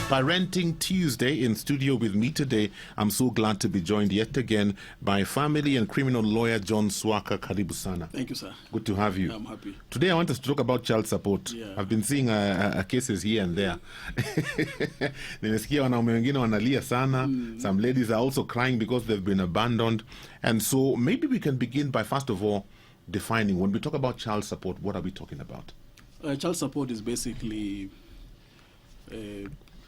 Parenting Tuesday. In studio with me today, I'm so glad to be joined yet again by family and criminal lawyer John Swaka. Karibu sana. Thank you, sir. Good to have you. I'm happy. Today I want us to talk about child support. Yeah. I've been seeing cases here and there. Nimesikia wanaume wengine wanalia sana. Some ladies are also crying because they've been abandoned. And so maybe we can begin by, first of all, defining, when we talk about child support, what are we talking about? Child support is basically,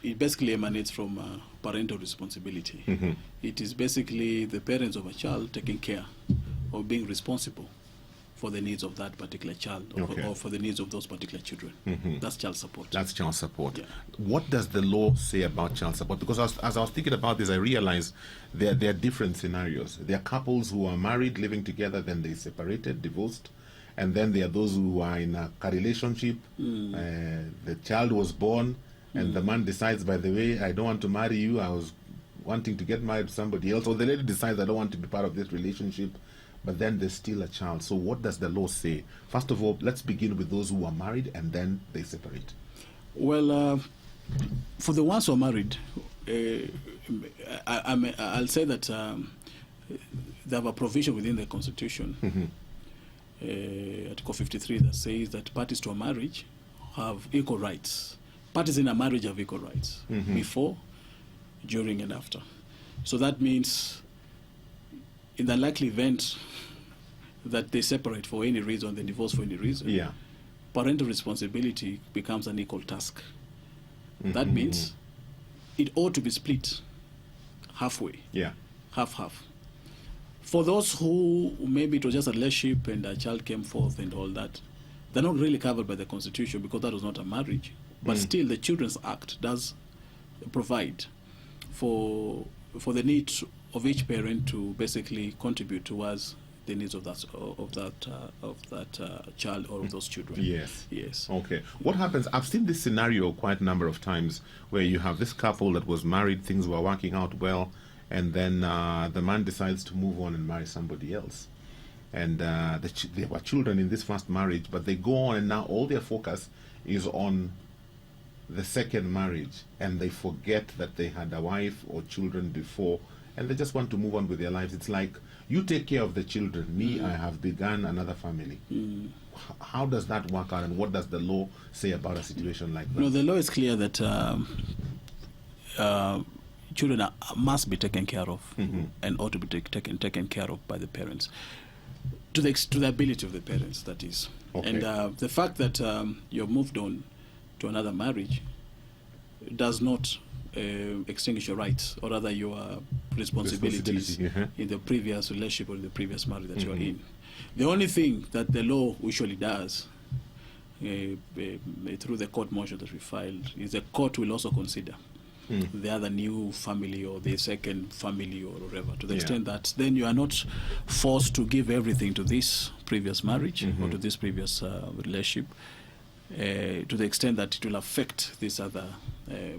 it basically emanates from parental responsibility. Mm-hmm. It is basically the parents of a child taking care or being responsible for the needs of that particular child or for the needs of those particular children. Mm-hmm. That's child support. That's child support. Yeah. What does the law say about child support? Because as I was thinking about this, I realized there are different scenarios. There are couples who are married, living together, then they separated, divorced. And then there are those who are in a relationship. The child was born, and the man decides, by the way, I don't want to marry you. I was wanting to get married to somebody else. Or the lady decides, I don't want to be part of this relationship. But then there's still a child. So what does the law say? First of all, let's begin with those who are married, and then they separate. Well, for the ones who are married, I'll say that they have a provision within the Constitution, Article 53, that says that parties to a marriage have equal rights. Parties in a marriage have equal rights before, during, and after. So that means, in the likely event that they separate for any reason, they divorce for any reason, parental responsibility becomes an equal task. That means it ought to be split halfway, half-half. For those who maybe it was just a relationship and a child came forth and all that, they're not really covered by the Constitution because that was not a marriage. But still, the Children's Act does provide for the needs of each parent to basically contribute towards the needs of that child or of those children. Yes. Okay. What happens? I've seen this scenario quite a number of times where you have this couple that was married, things were working out well, and then the man decides to move on and marry somebody else. And there were children in this first marriage, but they go on and now all their focus is on the second marriage, and they forget that they had a wife or children before, and they just want to move on with their lives. It's like, you take care of the children, me, I have begun another family. How does that work out, and what does the law say about a situation like that? No, the law is clear that children must be taken care of and ought to be taken care of by the parents, to the ability of the parents, that is. And the fact that you've moved on to another marriage does not extinguish your rights, or rather your responsibilities in the previous relationship or the previous marriage that you are in. The only thing that the law usually does through the court motion that we filed is the court will also consider the other new family or the second family or whatever, to the extent that then you are not forced to give everything to this previous marriage or to this previous relationship, to the extent that it will affect this other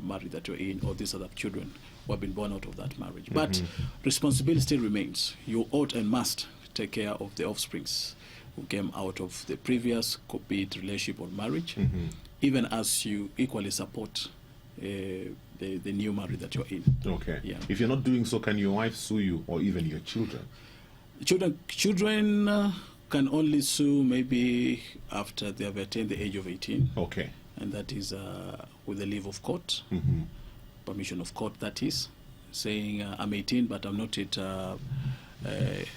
marriage that you're in, or these other children who have been born out of that marriage. But responsibility still remains. You ought and must take care of the offsprings who came out of the previous, be it relationship or marriage, even as you equally support the new marriage that you're in. Okay. Yeah. If you're not doing so, can your wife sue you, or even your children? Children can only sue maybe after they have attained the age of 18. Okay. And that is with the leave of court, permission of court, that is, saying I'm 18 but I'm not yet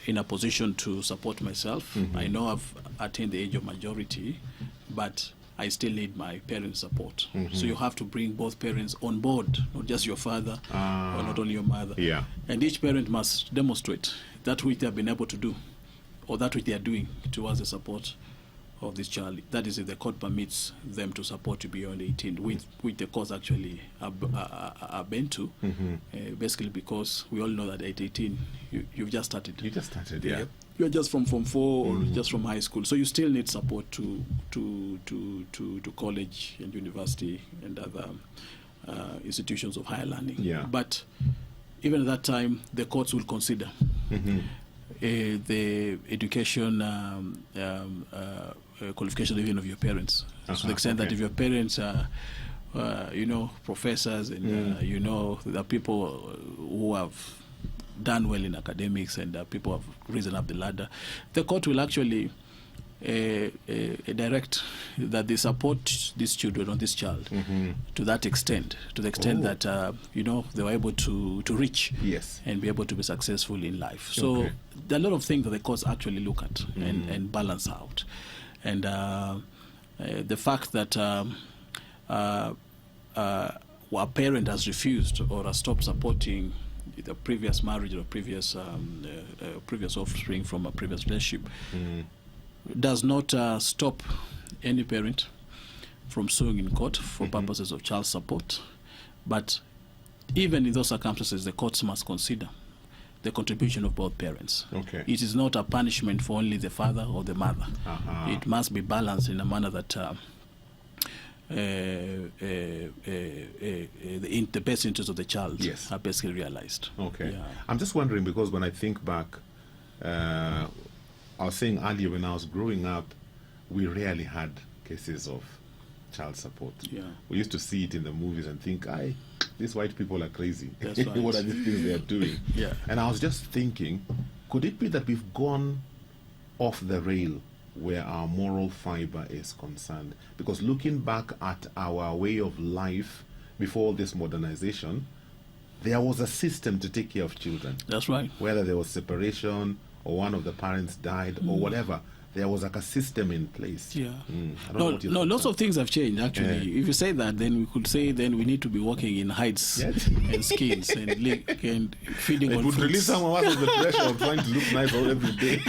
in a position to support myself. I know I've attained the age of majority, but I still need my parents' support. So you have to bring both parents on board, not just your father or not only your mother. And each parent must demonstrate that which they have been able to do, or that which they are doing towards the support of this child. That is, if the court permits them to support you beyond 18, which the courts actually are bent to, basically because we all know that at 18, you've just started. You just started, You're just from Form 4 or just from high school, so you still need support to college and university and other institutions of higher learning. But even at that time, the courts will consider the education qualification even of your parents. To the extent that if your parents professors and the people who have done well in academics and people who have risen up the ladder, the court will actually direct that they support these children or this child to that extent, that they were able to reach and be able to be successful in life. So there are a lot of things that the courts actually look at and balance out. And the fact that a parent has refused or has stopped supporting the previous marriage or previous offspring from a previous relationship does not stop any parent from suing in court for purposes of child support. But even in those circumstances, the courts must consider the contribution of both parents. It is not a punishment for only the father or the mother. It must be balanced in a manner that the best interests of the child are basically realized. I'm just wondering, because when I think back, I was saying earlier, when I was growing up, we rarely had cases of child support. We used to see it in the movies and think, these white people are crazy. That's right. What are these things they are doing? And I was just thinking, could it be that we've gone off the rail where our moral fiber is concerned? Because looking back at our way of life before this modernization, there was a system to take care of children. That's right. Whether there was separation or one of the parents died or whatever, there was like a system in place. Lots of things have changed, actually. If you say that, then we could say then we need to be working in hides and skins and feeding on fruits. It would release some of us of the pressure of trying to look nice all every day.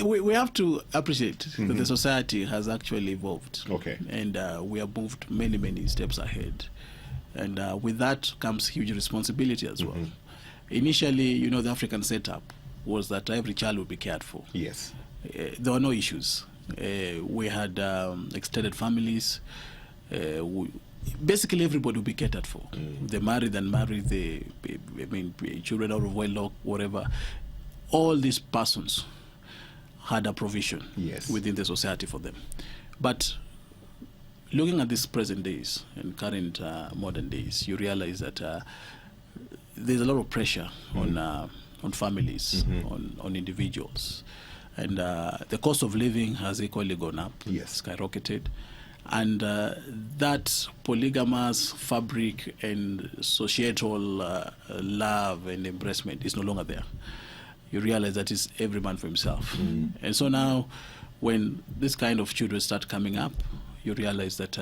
We have to appreciate that the society has actually evolved. And we have moved many, many steps ahead. And with that comes huge responsibility as well. Initially, the African setup was that every child would be cared for. There were no issues. We had extended families. Basically, everybody would be catered for. The married and unmarried, children out of wedlock, whatever. All these persons had a provision within the society for them. But looking at these present days and current modern days, you realize that there's a lot of pressure on families, on individuals. And the cost of living has equally gone up, skyrocketed. And that polygamous fabric and societal love and embracement is no longer there. You realize that it's every man for himself. And so now, when this kind of children start coming up, you realize that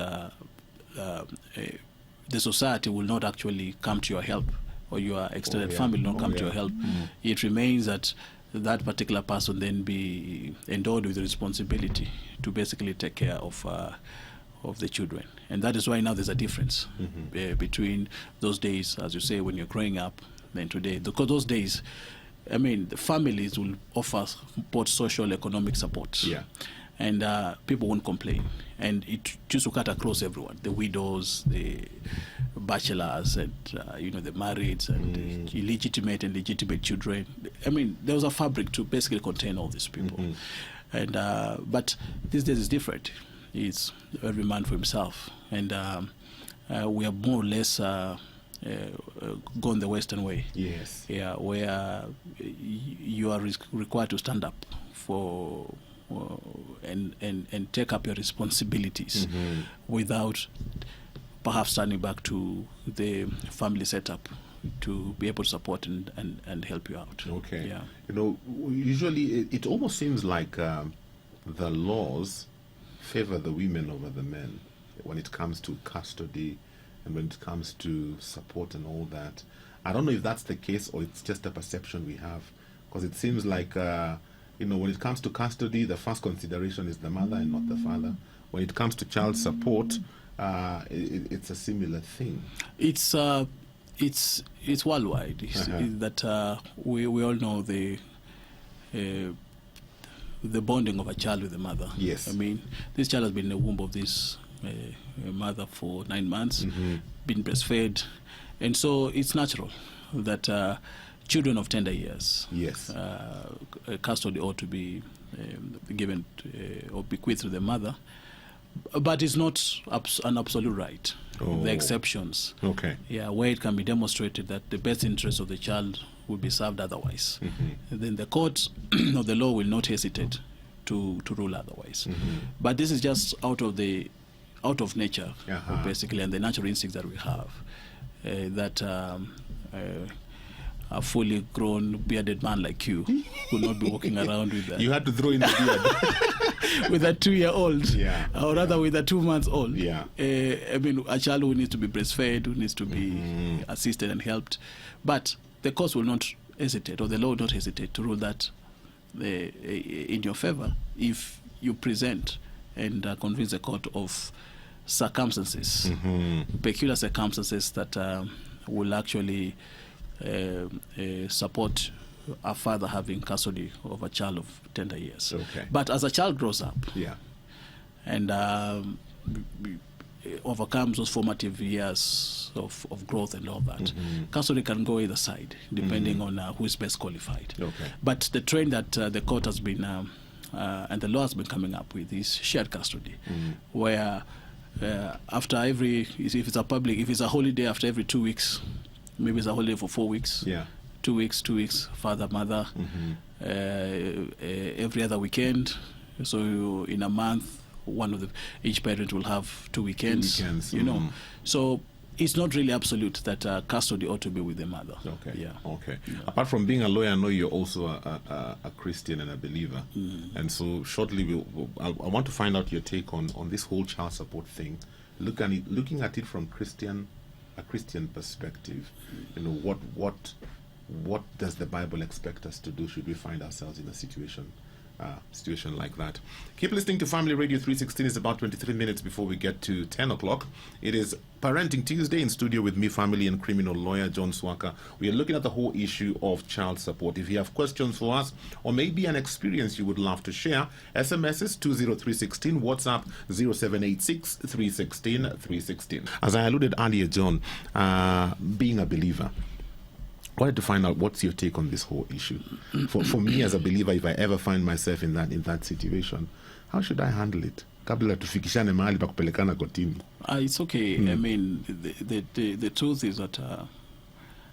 the society will not actually come to your help, or your extended family will not come to your help. It remains that particular person then be endowed with the responsibility to basically take care of the children. And that is why now there's a difference between those days, as you say, when you're growing up, and today. Because those days, the families will offer both social, economic support. And people won't complain. And it used to cut across everyone, the widows, the bachelors, and the marrieds, and illegitimate and legitimate children. There was a fabric to basically contain all these people. And but these days is different. It's every man for himself. And we have more or less gone the Western way. Where you are required to stand up for and take up your responsibilities without perhaps standing back to the family setup to be able to support and help you out. Usually it almost seems like the laws favor the women over the men when it comes to custody and when it comes to support and all that. I don't know if that's the case or it's just a perception we have, because it seems like when it comes to custody, the first consideration is the mother and not the father. When it comes to child support, it's a similar thing. It's worldwide. That we all know the bonding of a child with the mother. This child has been in the womb of this mother for 9 months, been breastfed, and so it's natural that children of tender years, custody ought to be given or bequeathed to the mother. But it's not an absolute right. Oh. The exceptions. Okay. Yeah, where it can be demonstrated that the best interest of the child will be served otherwise. Then the court or the law will not hesitate to rule otherwise. But this is just out of nature, basically, and the natural instincts that we have. That a fully grown bearded man like you would not be walking around with that. You had to throw in the beard. With a 2-year-old, Yeah. or rather with a 2-month-old. Yeah. I mean, a child who needs to be breastfed, who needs to be assisted and helped. But the courts will not hesitate, or the law will not hesitate to rule that in your favor if you present and convince the court of circumstances, peculiar circumstances that will actually support a father having custody of a child of tender years. Okay. But as a child grows up, Yeah. and overcomes those formative years of growth and all that, custody can go either side, depending on who is best qualified. Okay. But the trend that the court has been and the law has been coming up with is shared custody, where after every, if it's a holiday, after every 2 weeks, maybe it's a holiday for 4 weeks. Yeah. 2 weeks, father, mother. Every other weekend. So in a month, each parent will have 2 weekends. 2 weekends. You know, so it's not really absolute that custody ought to be with the mother. Okay. Yeah. Okay. Apart from being a lawyer, I know you're also a Christian and a believer. And so shortly, I want to find out your take on this whole child support thing. Looking at it from a Christian perspective. You know, what does the Bible expect us to do should we find ourselves in a situation like that? Keep listening to Family Radio 316. It's about 23 minutes before we get to 10 o'clock. It is Parenting Tuesday. In studio with me, family and criminal lawyer John Swaka. We are looking at the whole issue of child support. If you have questions for us, or maybe an experience you would love to share, SMSs 20316, WhatsApp 0786 316 316. As I alluded earlier, John, being a believer, I wanted to find out what's your take on this whole issue. For me as a believer, if I ever find myself in that situation, how should I handle it? Kabla tufikishane mahali pa kupelekana kotini. It's okay. I mean, the truth is that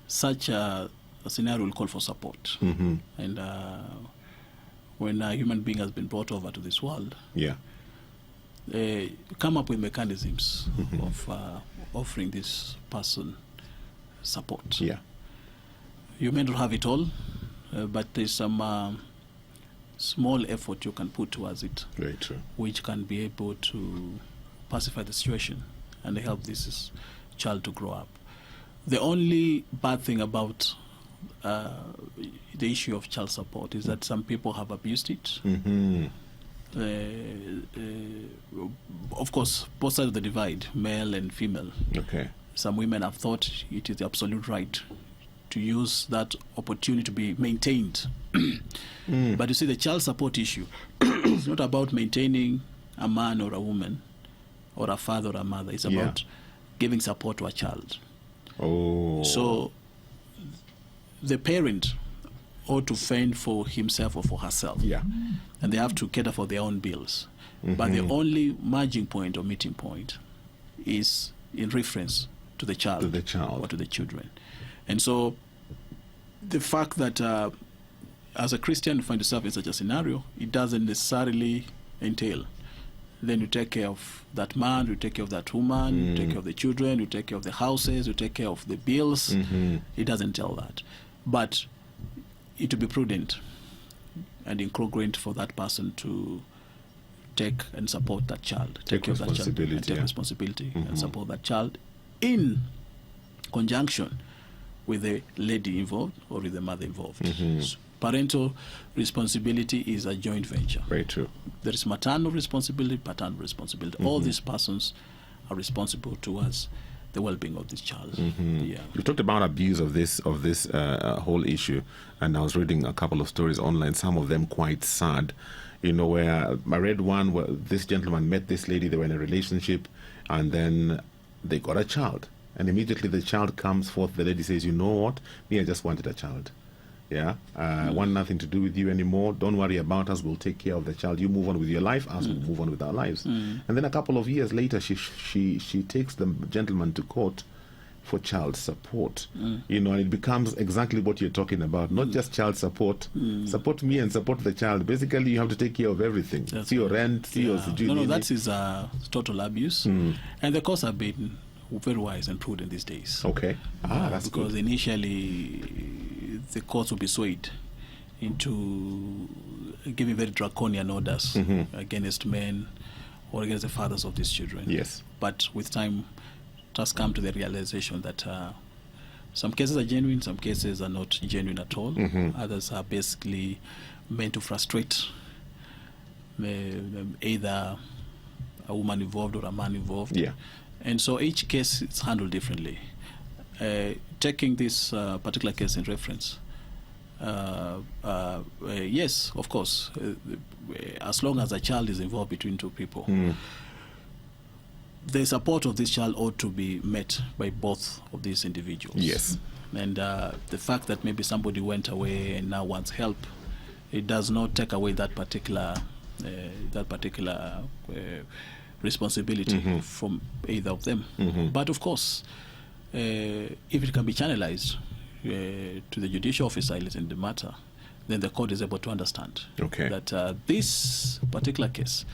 such a scenario will call for support. And when a human being has been brought over to this world, Yeah. Come up with mechanisms of offering this person support. Yeah. You may not have it all, but there's some small effort you can put towards it, Very true. which can be able to pacify the situation and help this child to grow up. The only bad thing about the issue of child support is that some people have abused it. Of course, both sides of the divide, male and female. Okay. Some women have thought it is the absolute right to use that opportunity to be maintained. But you see, the child support issue is not about maintaining a man or a woman or a father or a mother. It's about giving support to a child. Oh. So the parent ought to fend for himself or for herself. Yeah. And they have to cater for their own bills. But the only merging point or meeting point is in reference to the child. To the child. Or to the children. And so the fact that as a Christian you find yourself in such a scenario, it doesn't necessarily entail. Then you take care of that man, you take care of that woman, you take care of the children, you take care of the houses, you take care of the bills. It doesn't tell that. But it would be prudent and incongruent for that person to take and support that child. Take care of that child and take responsibility and support that child in conjunction with the lady involved or with the mother involved. So parental responsibility is a joint venture. Very true. There is maternal responsibility, paternal responsibility. All these persons are responsible towards the well-being of this child. Yeah. You talked about abuse of this whole issue, and I was reading a couple of stories online. Some of them quite sad. You know, where I read one where this gentleman met this lady. They were in a relationship, and then they got a child. And immediately the child comes forth. The lady says, "You know what? Me, I just wanted a child." Yeah, want nothing to do with you anymore. Don't worry about us. We'll take care of the child. You move on with your life. Us will move on with our lives. And then a couple of years later, she takes the gentleman to court for child support. You know, and it becomes exactly what you're talking about. Not just child support. Support me and support the child. Basically, you have to take care of everything. That's see your rent. See your No, that is total abuse. And the courts have been very wise and prudent these days. Okay. That's because good. Initially the courts will be swayed into giving very draconian orders against men or against the fathers of these children. Yes. But with time, it has come to the realization that some cases are genuine, some cases are not genuine at all. Others are basically meant to frustrate either a woman involved or a man involved. Yeah. And so each case is handled differently. Taking this particular case in reference, yes, of course, as long as a child is involved between two people, the support of this child ought to be met by both of these individuals. Yes. And the fact that maybe somebody went away and now wants help, it does not take away that particular responsibility from either of them. But of course, if it can be channelized to the judicial officer in the matter, then the court is able to understand that this particular case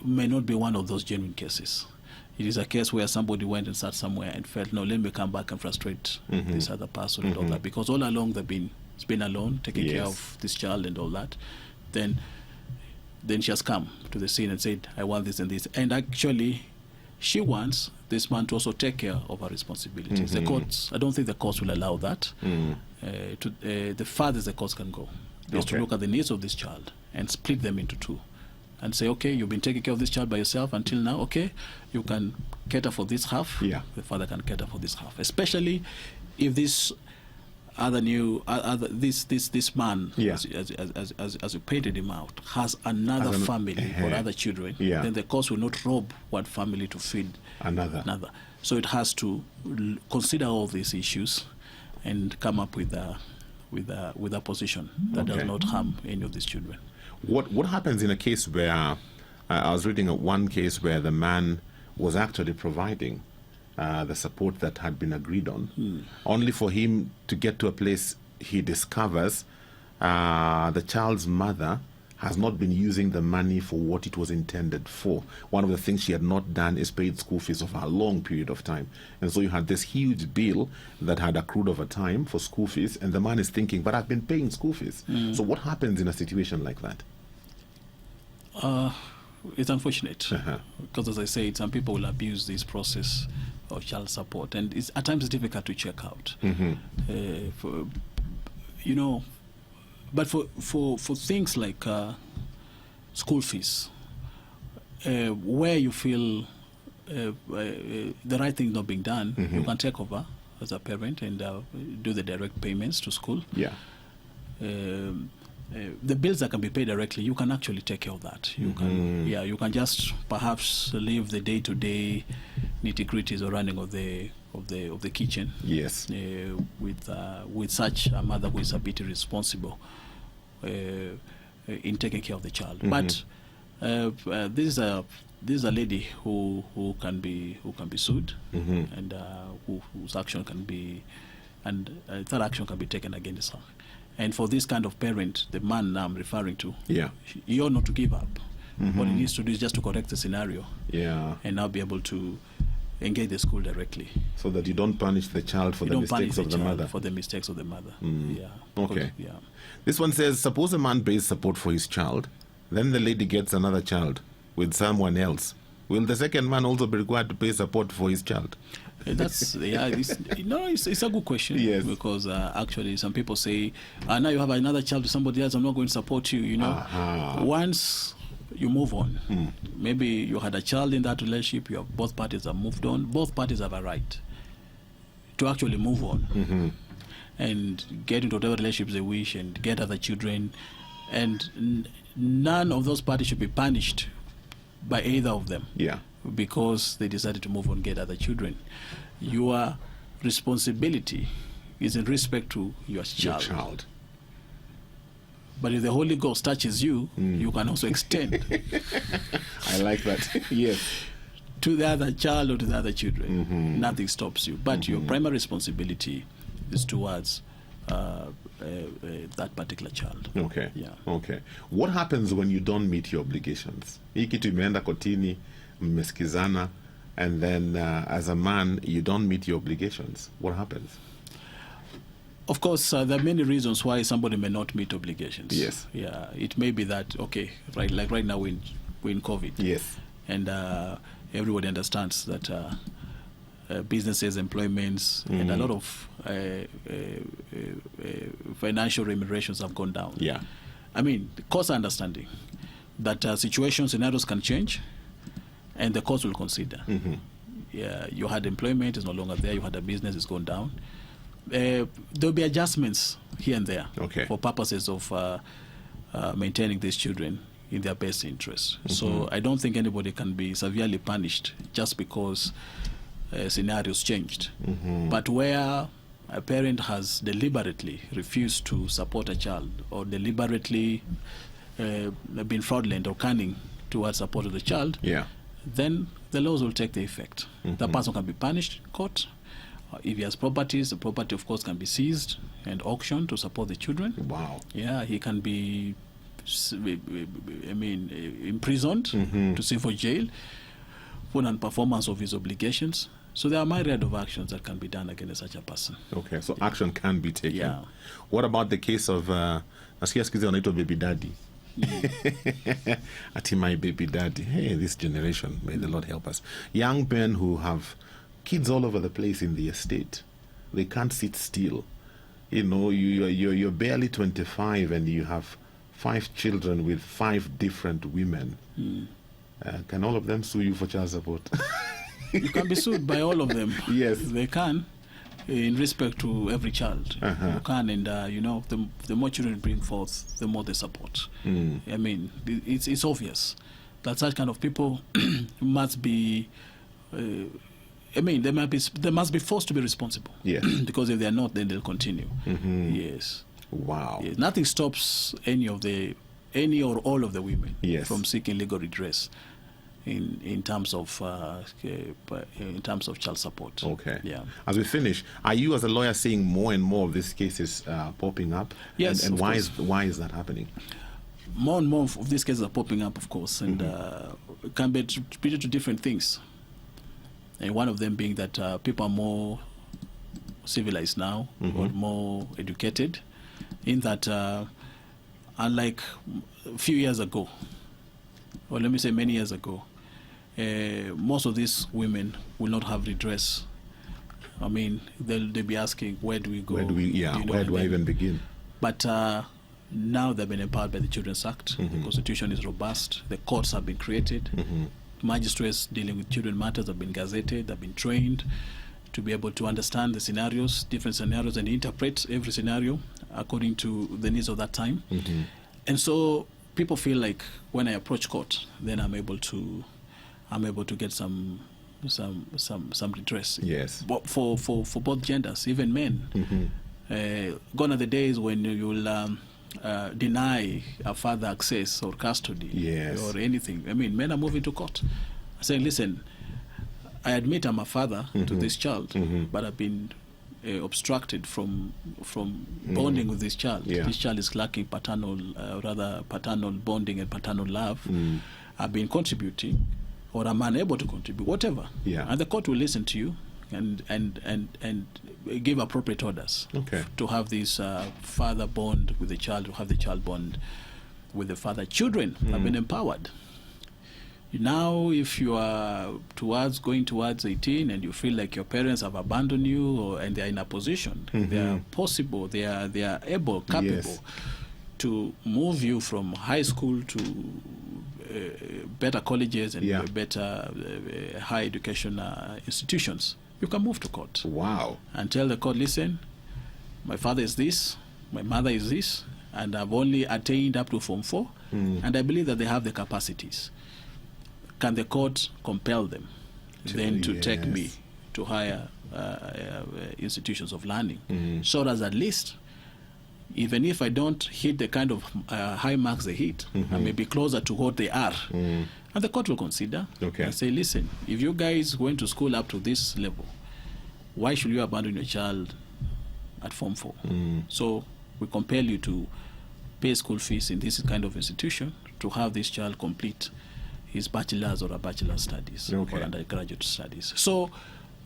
may not be one of those genuine cases. It is a case where somebody went and sat somewhere and felt, no, let me come back and frustrate this other person and all that, because all along it's been alone, taking care of this child and all that. Then she has come to the scene and said, I want this and this. And actually, she wants this man to also take care of her responsibilities. The courts, I don't think the courts will allow that. The farthest the courts can go is to look at the needs of this child and split them into two. And say, okay, you've been taking care of this child by yourself until now. Okay, you can cater for this half. The father can cater for this half. Especially if this this man, as you painted him out, has another family or other children. Then the courts will not rob one family to feed another. So it has to consider all these issues and come up with a position that does not harm any of these children. What happens in a case where I was reading one case where the man was actually providing the support that had been agreed on, only for him to get to a place he discovers the child's mother has not been using the money for what it was intended for. One of the things she had not done is paid school fees over a long period of time. And so you had this huge bill that had accrued over time for school fees, and the man is thinking, but I've been paying school fees. So what happens in a situation like that? It's unfortunate because, as I said, some people will abuse this process of child support, and at times it's difficult to check out. But for things like school fees, where you feel the right thing is not being done, you can take over as a parent and do the direct payments to school. The bills that can be paid directly, you can actually take care of that. You can just perhaps leave the day-to-day nitty-gritties or running of the kitchen. With such a mother who is a bit irresponsible in taking care of the child. But this is a lady who can be sued, and whose action can be, and that action can be taken against her. And for this kind of parent, the man I'm referring to, he ought not to give up. What he needs to do is just to correct the scenario, and now be able to engage the school directly, so that you don't punish the child for the mistakes of the mother. For the mistakes of the mother. This one says, suppose a man pays support for his child, then the lady gets another child with someone else. Will the second man also be required to pay support for his child? That's it's a good question. Because actually some people say, now you have another child with somebody else, I'm not going to support you. Once you move on, maybe you had a child in that relationship, both parties have moved on, both parties have a right to actually move on and get into whatever relationships they wish and get other children, and none of those parties should be punished by either of them because they decided to move on and get other children. Your responsibility is in respect to your child. But if the Holy Ghost touches you, you can also extend I like that. Yes. to the other child or to the other children. Nothing stops you. But your primary responsibility is towards that particular child. Okay. Yeah. Okay. What happens when you don't meet your obligations? Hii kitu imeenda kotini, mmesikizana, and then as a man, you don't meet your obligations. What happens? Of course, there are many reasons why somebody may not meet obligations. Yes. Yeah. It may be that, okay, right, like right now we're in COVID. Yes. And everybody understands that businesses, employments, and a lot of financial remunerations have gone down. Yeah. I mean, the courts are understanding that situations, scenarios can change, and the courts will consider. Yeah, you had employment, is no longer there. You had a business, it's gone down. There'll be adjustments here and there for purposes of maintaining these children in their best interest. So I don't think anybody can be severely punished just because scenarios changed. But where a parent has deliberately refused to support a child, or deliberately been fraudulent or cunning towards support of the child, then the laws will take the effect. The person can be punished in court. If he has properties, the property, of course, can be seized and auctioned to support the children. Wow. Yeah, he can be, imprisoned to civil jail for non-performance of his obligations. So there are a myriad of actions that can be done against such a person. Okay, so action can be taken. Yeah. What about the case of nasikia siku hizi wanaitwa baby daddy? Ati my baby daddy. Hey, this generation, may the Lord help us. Young men who have kids all over the place in the estate, they can't sit still. You know, you're barely 25 and you have 5 children with 5 different women. Can all of them sue you for child support? You can be sued by all of them. Yes. They can, in respect to every child. You can, and the more children bring forth, the more they support. I mean, it's obvious that such kind of people must be. They must be forced to be responsible. Yes. Because if they are not, then they'll continue. Yes. Wow. Yes. Nothing stops any or all of the women from seeking legal redress in terms of child support. Okay. Yeah. As we finish, are you as a lawyer seeing more and more of these cases popping up? Yes. And why is that happening? More and more of these cases are popping up, of course, and can be attributed to different things. And one of them being that people are more civilized now, or more educated, in that unlike a few years ago, or let me say many years ago, most of these women will not have redress. I mean, they'll be asking, where do we go? Where do I even begin? But now they've been empowered by the Children's Act. The Constitution is robust. The courts have been created. Magistrates dealing with children matters have been gazetted, have been trained to be able to understand the scenarios, different scenarios, and interpret every scenario according to the needs of that time. And so people feel like when I approach court, then I'm able to get some redress. Yes. But for both genders, even men. Gone are the days when you'll deny a father access or custody or anything. I mean, men are moving to court saying, listen, I admit I'm a father to this child, but I've been obstructed from bonding with this child. This child is lacking paternal bonding and paternal love. I've been contributing, or I'm unable to contribute, whatever. And the court will listen to you and give appropriate orders to have this father bond with the child, to have the child bond with the father. Children have been empowered. Now, if you are going towards 18 and you feel like your parents have abandoned you, and they are in a position, they are possible, they are capable to move you from high school to better colleges and better higher education institutions. You can move to court. Wow. And tell the court, listen, my father is this, my mother is this, and I've only attained up to Form 4, and I believe that they have the capacities. Can the court compel them then to take me to higher institutions of learning, so that at least even if I don't hit the kind of high marks they hit, I may be closer to what they are. And the court will consider and say, listen, if you guys went to school up to this level, why should you abandon your child at Form 4? So we compel you to pay school fees in this kind of institution to have this child complete his bachelor's or a bachelor's studies or undergraduate studies. So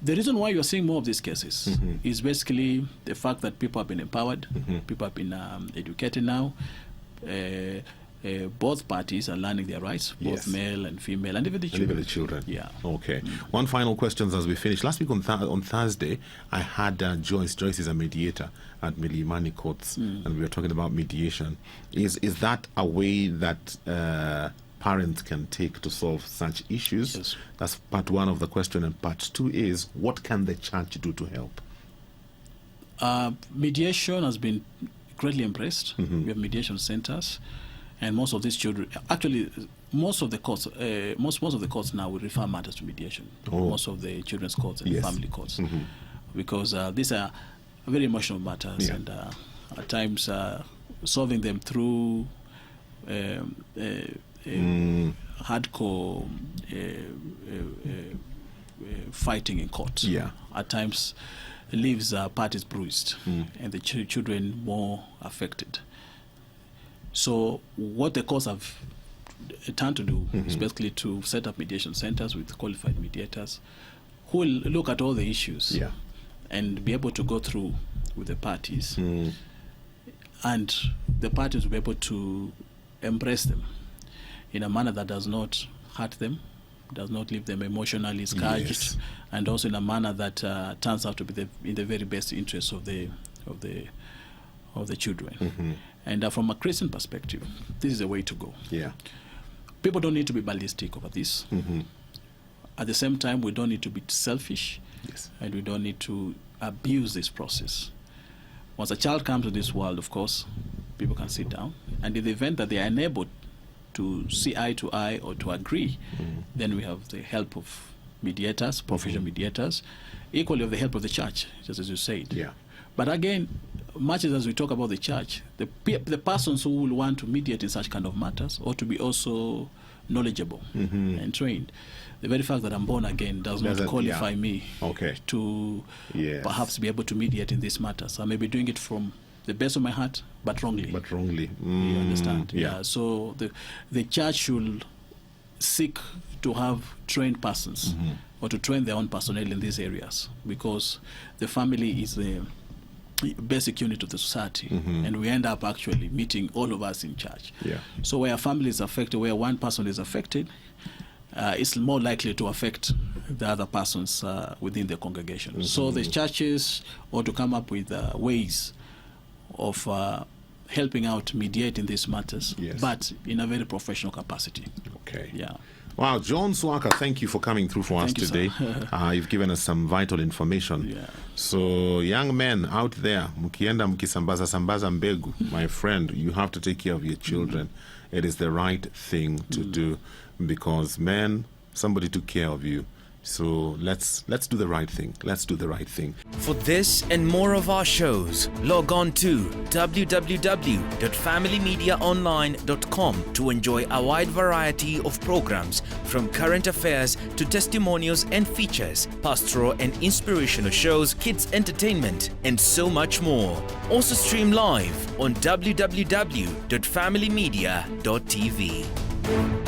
the reason why you're seeing more of these cases is basically the fact that people have been empowered, people have been educated now. Both parties are learning their rights, both male and female, and even the children. And even the children. Yeah. Okay. One final question as we finish. Last week on Thursday, I had Joyce. Joyce is a mediator at Milimani Courts, and we were talking about mediation. Is that a way that parents can take to solve such issues? Yes. That's part one of the question. And part two is, what can the church do to help? Mediation has been greatly embraced. We have mediation centers. And most of these children, actually, most of the courts, most of the courts now will refer matters to mediation. Most of the children's courts and family courts, because these are very emotional matters, and at times solving them through hardcore fighting in court. At times leaves parties bruised, and the children more affected. So what the courts have turned to do is basically to set up mediation centers with qualified mediators who will look at all the issues and be able to go through with the parties, and the parties will be able to embrace them in a manner that does not hurt them, does not leave them emotionally scourged, and also in a manner that turns out to be in the very best interest of the children. And from a Christian perspective, this is the way to go. People don't need to be ballistic over this. At the same time, we don't need to be selfish, and we don't need to abuse this process. Once a child comes to this world, of course, people can sit down, and in the event that they are unable to see eye to eye or to agree, then we have the help of mediators, professional mediators, equally of the help of the church, just as you said. But again, much as we talk about the church, the persons who will want to mediate in such kind of matters ought to be also knowledgeable and trained. The very fact that I'm born again does not qualify me to perhaps be able to mediate in these matters. I may be doing it from the best of my heart, but wrongly. You understand? So the church should seek to have trained persons or to train their own personnel in these areas, because the family is the basic unit of the society, and we end up actually meeting all of us in church. So where a family is affected, where one person is affected, it's more likely to affect the other persons within the congregation. So the churches ought to come up with ways of helping out, mediating these matters, but in a very professional capacity. Wow, John Swaka, thank you for coming through for us today. You've given us some vital information. So, young men out there, mukienda mkisambaza mbegu, my friend, you have to take care of your children. It is the right thing to do, because, man, somebody took care of you. So let's do the right thing. Let's do the right thing. For this and more of our shows, log on to www.familymediaonline.com to enjoy a wide variety of programs, from current affairs to testimonials and features, pastoral and inspirational shows, kids entertainment, and so much more. Also stream live on www.familymedia.tv.